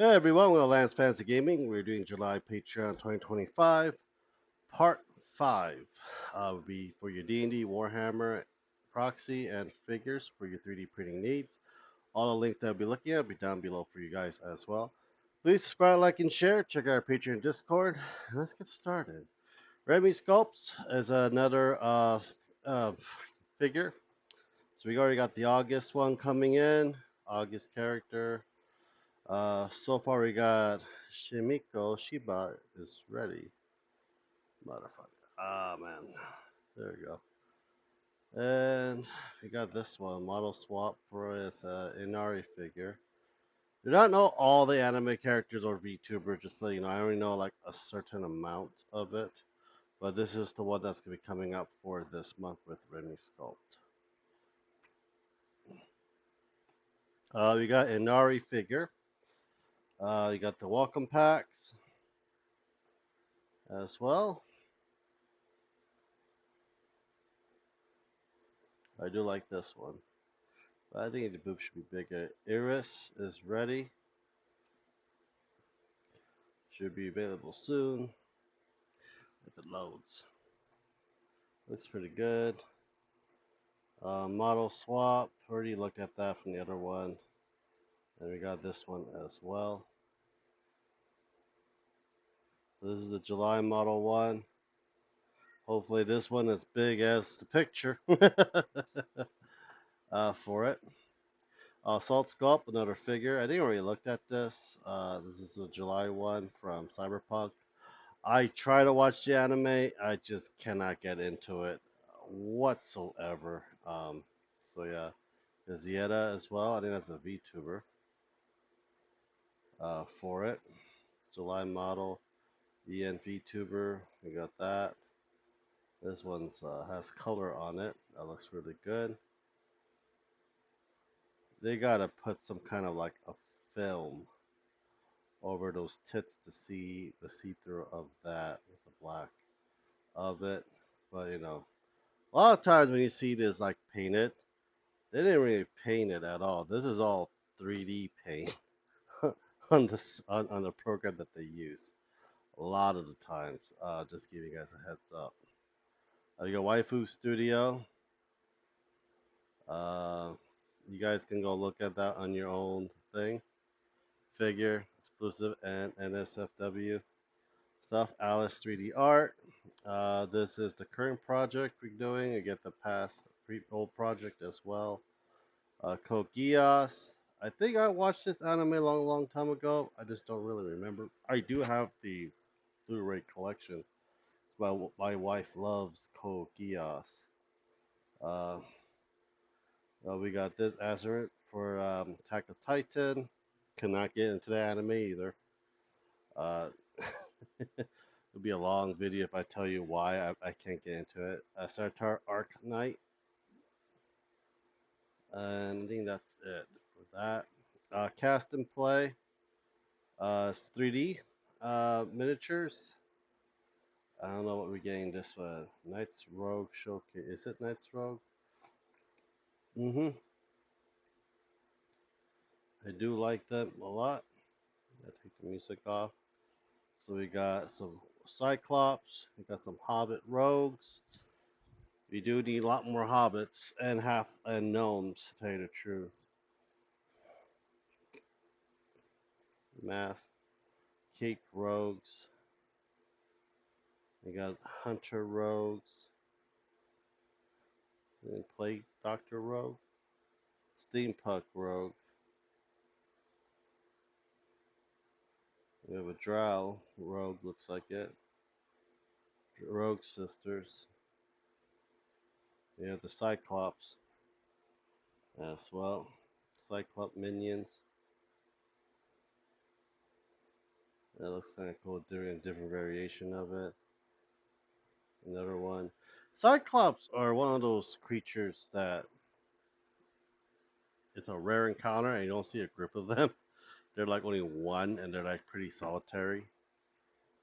Hey everyone, we're Lance Fantasy Gaming. We're doing July Patreon 2025, Part 5. Will be for your D&D, Warhammer, proxy, and figures for your 3D printing needs. All the links that I'll be looking at will be down below for you guys as well. Please subscribe, like, and share. Check out our Patreon Discord. And let's get started. Remy Sculpts is another uh, figure. So we already got the August one coming in. August character. So far we got Shimiko Shiba is ready. Motherfucker. Ah, man. There we go. And we got this one, model swap with Inari figure. Do not know all the anime characters or VTuber, just so you know. I only know like a certain amount of it. But this is the one that's going to be coming up for this month with Remy Sculpt. We got Inari figure. You got the welcome packs as well. I do like this one. But I think the boob should be bigger. Iris is ready. Should be available soon if it loads. Looks pretty good. Model swap. Already looked at that from the other one. And we got this one as well. So this is the July model one. Hopefully this one is big as the picture for it. Salt Sculpt, another figure. I didn't really looked at this. This is the July one from Cyberpunk. I try to watch the anime. I just cannot get into it whatsoever. So yeah, there's Yeta as well. I think that's a VTuber for it. July model, EN VTuber. We got that. This one's has color on it. That looks really good. They gotta put some kind of like a film over those tits to see the see-through of that with the black of it. But you know, a lot of times when you see this like painted, they didn't really paint it at all. This is all 3D paint on on the program that they use. A lot of the times, just giving you guys a heads up. You got Waifu Studio. Uh, you guys can go look at that on your own thing. Figure exclusive and NSFW stuff. Alice 3D art. This is the current project we're doing. You get the past old project as well. Code Geass. I think I watched this anime a long, long time ago. I just don't really remember. I do have the Blu-ray collection. My wife loves Code Geass. Uh, we got this Azeroth for Attack of Titan. Cannot get into the anime either. Uh, it'll be a long video if I tell you why I can't get into it. Sartar Arc Knight. And I think that's it for that. Cast and play. It's 3D miniatures. I don't know what we're getting this one. Knights Rogue Showcase. Is it Knights Rogue? Mm-hmm. I do like them a lot. I take the music off. So we got some Cyclops. We got some Hobbit Rogues. We do need a lot more Hobbits and half and gnomes, to tell you the truth. Mask. Cake Rogues. We got Hunter Rogues. And Plague Doctor Rogue. Steampunk Rogue. We have a Drow Rogue, looks like it. Rogue Sisters. We have the Cyclops as well. Cyclops minions. That looks kind of cool, doing a different variation of it. Another one. Cyclops are one of those creatures that it's a rare encounter and you don't see a group of them. They're like only one and they're like pretty solitary.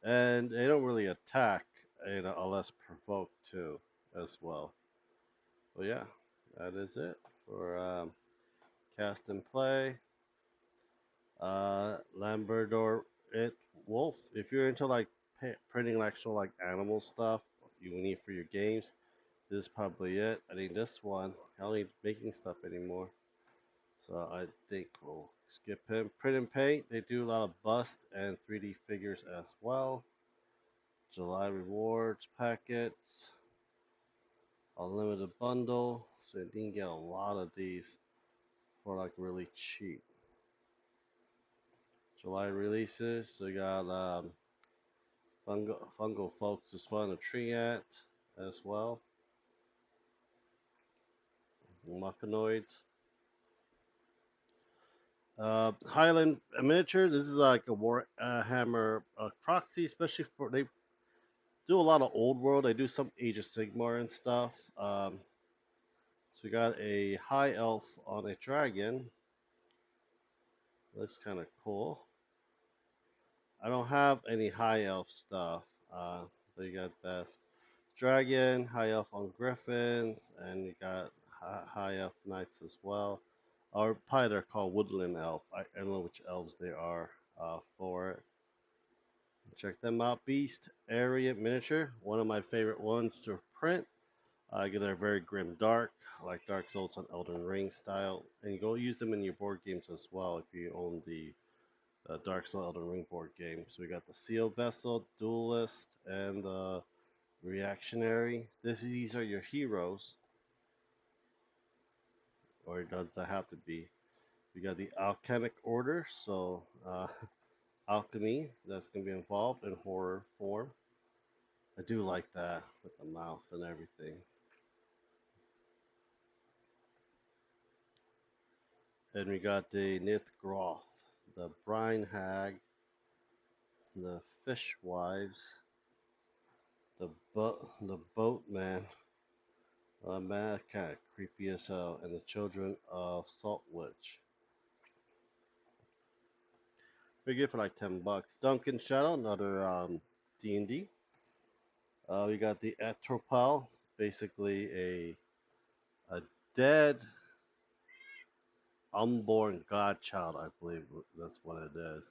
And they don't really attack, unless provoked too, as well. But yeah, that is it for cast and play. Labrador it Wolf. If you're into like printing actual like animal stuff you need for your games, this is probably it. I think this one, I don't need making stuff anymore. So I think we'll skip him. Print and paint, they do a lot of bust and 3D figures as well. July rewards packets, unlimited bundle. So you can get a lot of these for like really cheap. July releases, so you got Fungal Folks is fun, a tree ant as well. Machinoids. Highland miniature. This is like a Warhammer proxy, especially for they do a lot of old world. They do some Age of Sigmar and stuff. So we got a high elf on a dragon. Looks kind of cool. I don't have any high elf stuff. So you got this dragon, high elf on griffins, and you got high elf knights as well. Or probably they're called woodland elf. I don't know which elves they are for it. Check them out. Beast Area Miniature, one of my favorite ones to print. They're very grim dark, like Dark Souls and Elden Ring style, and you go use them in your board games as well if you own the Dark Souls Elden Ring board game. So we got the Seal Vessel, Duelist, and the Reactionary. These are your heroes, or does that have to be? We got the Alchemic Order, so alchemy that's gonna be involved in horror form. I do like that with the mouth and everything. And we got the Nithgroth, the Brine Hag, the Fishwives, the Boatman, man, kind of creepy as hell, and the Children of Salt Witch. We get for like $10. Duncan Shadow, another D&D. We got the Atropal, basically a dead unborn godchild, I believe that's what it is.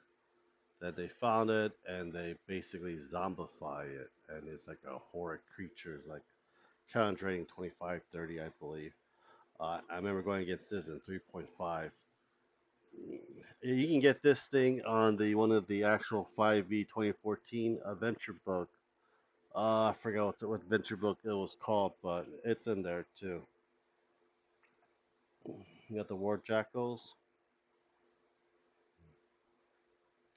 That they found it and they basically zombify it, and it's like a horrid creature. It's like conjuring 2530, I believe. I remember going against this in 3.5. You can get this thing on the one of the actual 5e 2014 adventure book. I forgot what adventure book it was called, but it's in there too. You got the War Jackals,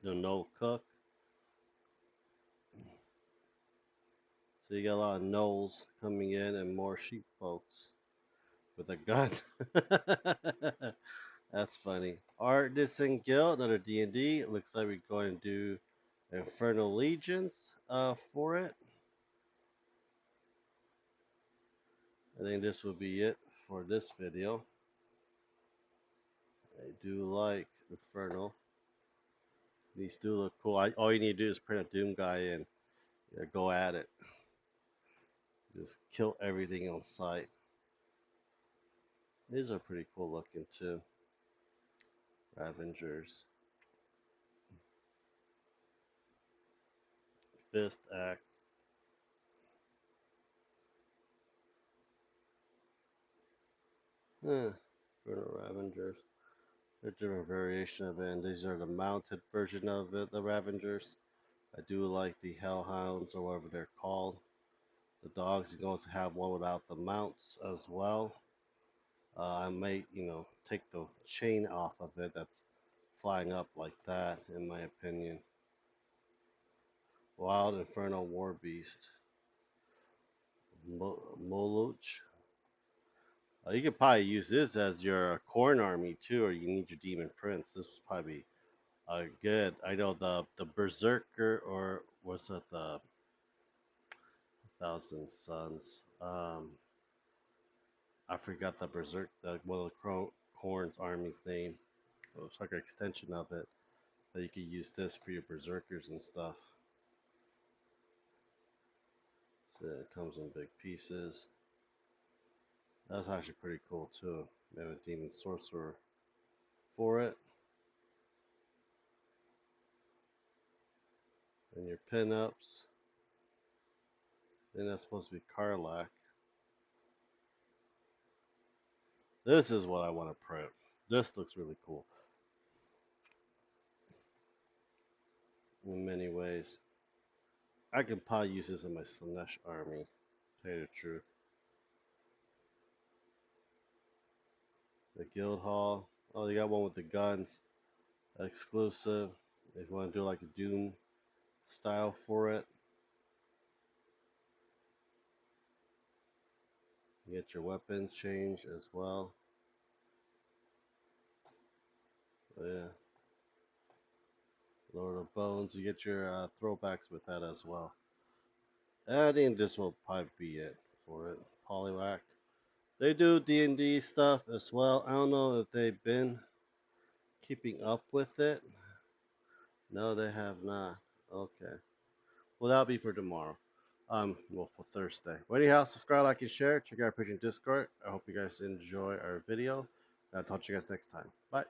the No Cook. So you got a lot of gnolls coming in and more sheep folks with a gun. That's funny. Artisan Guild, another D&D. It looks like we're going to do Infernal Legions for it. I think this will be it for this video. I do like Infernal. These do look cool. All you need to do is print a Doom guy and go at it. Just kill everything on sight. These are pretty cool looking too. Ravengers. Fist Axe. Infernal Ravengers. They're different variation of it, and these are the mounted version of it, the Ravengers. I do like the Hellhounds or whatever they're called. The dogs, you can also have one without the mounts as well. I may, take the chain off of it that's flying up like that, in my opinion. Wild Infernal War Beast. Moluch. You could probably use this as your corn army too, or you need your demon prince. This would probably be good. I know the Berserker, or was it the Thousand Sons? I forgot the Berserk, the one of the Corn's army's name. It looks like an extension of it. That you could use this for your Berserkers and stuff. So it comes in big pieces. That's actually pretty cool too. They have a demon sorcerer for it. And your pinups. And that's supposed to be Karlak. This is what I want to print. This looks really cool in many ways. I can probably use this in my Slanesh army. To tell you the truth. The guild hall. Oh, you got one with the guns. Exclusive. If you want to do like a Doom style for it, you get your weapons changed as well. Yeah. Lord of Bones. You get your throwbacks with that as well. I think this will probably be it for it. Poliwhack. They do D&D stuff as well. I don't know if they've been keeping up with it. No, they have not. Okay. Well, that'll be for tomorrow. Well, for Thursday. Well, anyhow, subscribe, like, and share. Check out our page in Discord. I hope you guys enjoy our video. I'll talk to you guys next time. Bye.